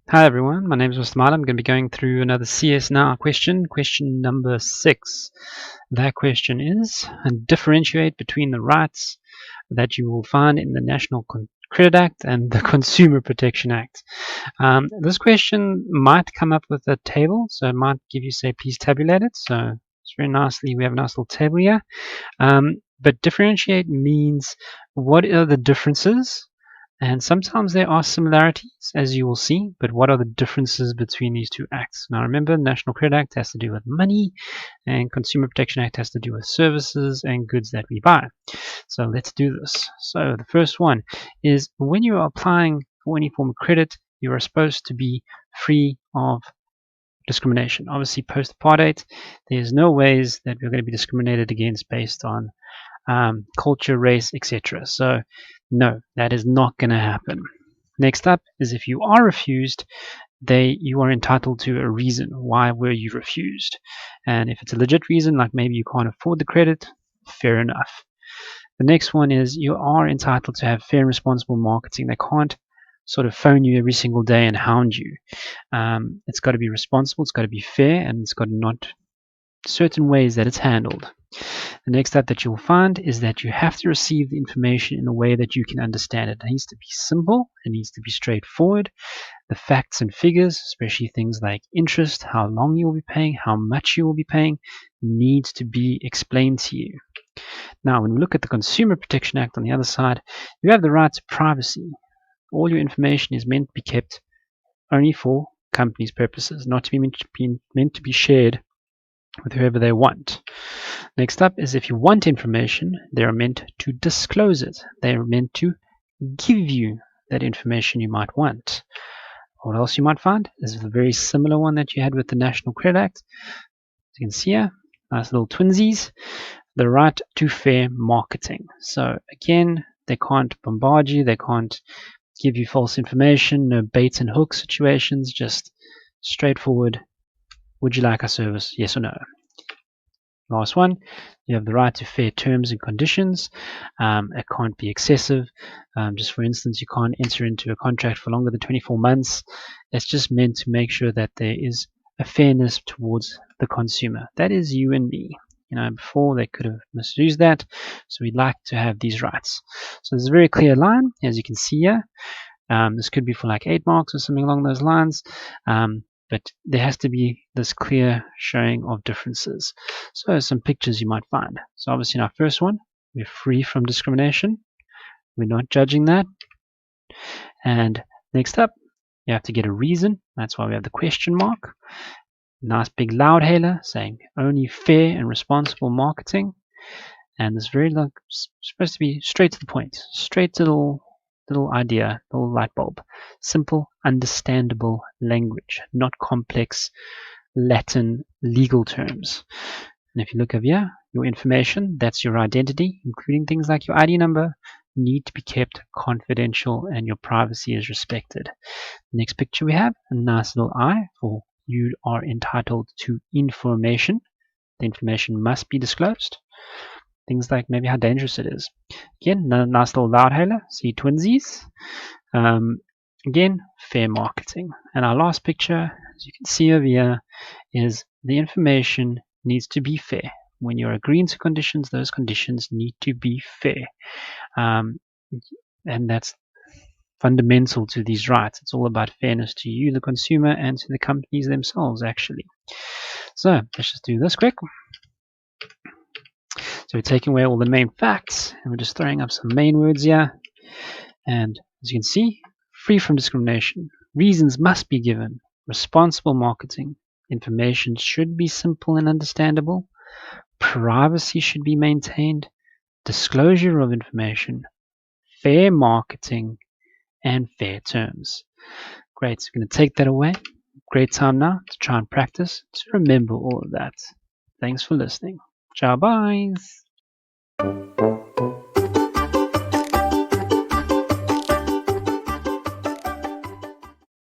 Hi everyone, my name is Mr. Martin. I'm going to be going through another CSNOW question number 6. That question is, differentiate between the rights that you will find in the National Credit Act and the Consumer Protection Act. This question might come up with a table, so it might give you, say, please tabulate it. So it's very nicely, we have a nice little table here. But differentiate means what are the differences? And sometimes there are similarities, as you will see, but what are the differences between these two acts? Now remember, National Credit Act has to do with money, and Consumer Protection Act has to do with services and goods that we buy. So let's do this. So the first one is when you are applying for any form of credit, you are supposed to be free of discrimination. Obviously, post-apartheid, there's no ways that we're going to be discriminated against based on culture, race, etc. So no, that is not going to happen. Next up is if you are refused, you are entitled to a reason. Why were you refused? And if it's a legit reason, like maybe you can't afford the credit, fair enough. The next one is you are entitled to have fair and responsible marketing. They can't sort of phone you every single day and hound you. It's got to be responsible, it's got to be fair, and it's got to not certain ways that it's handled. The next step that you'll find is that you have to receive the information in a way that you can understand it. It needs to be simple, it needs to be straightforward. The facts and figures, especially things like interest, how long you will be paying, how much you will be paying, needs to be explained to you. Now, when we look at the Consumer Protection Act on the other side, you have the right to privacy. All your information is meant to be kept only for companies' purposes, not to be meant to be shared with whoever they want. Next up is if you want information, they are meant to disclose it. They are meant to give you that information you might want. What else you might find is a very similar one that you had with the National Credit Act. As you can see here, nice little twinsies. The right to fair marketing. So again, they can't bombard you, they can't give you false information, no bait and hook situations, just straightforward, would you like our service, yes or no? Last one, you have the right to fair terms and conditions. It can't be excessive. Just for instance, you can't enter into a contract for longer than 24 months. It's just meant to make sure that there is a fairness towards the consumer. That is you and me. Before they could have misused that. So we'd like to have these rights. So there's a very clear line, as you can see here. This could be for like 8 marks or something along those lines. But there has to be this clear showing of differences. So some pictures you might find. So obviously in our first one, we're free from discrimination. We're not judging that. And next up, you have to get a reason. That's why we have the question mark. Nice big loud hailer saying only fair and responsible marketing. And this very supposed to be straight to the point, straight to the little idea, little light bulb. Simple, understandable language, not complex Latin legal terms. And if you look over here, your information, that's your identity, including things like your ID number, need to be kept confidential and your privacy is respected. Next picture we have a nice little eye for you are entitled to information. The information must be disclosed. Things like maybe how dangerous it is. Again, nice little loud hailer, see twinsies. Again, fair marketing. And our last picture, as you can see over here, is the information needs to be fair. When you're agreeing to conditions, those conditions need to be fair. And that's fundamental to these rights. It's all about fairness to you, the consumer, and to the companies themselves, actually. So let's just do this quick. So we're taking away all the main facts, and we're just throwing up some main words here. And as you can see, free from discrimination. Reasons must be given. Responsible marketing. Information should be simple and understandable. Privacy should be maintained. Disclosure of information. Fair marketing. And fair terms. Great, so we're going to take that away. Great time now to try and practice to remember all of that. Thanks for listening. Ciao, bye.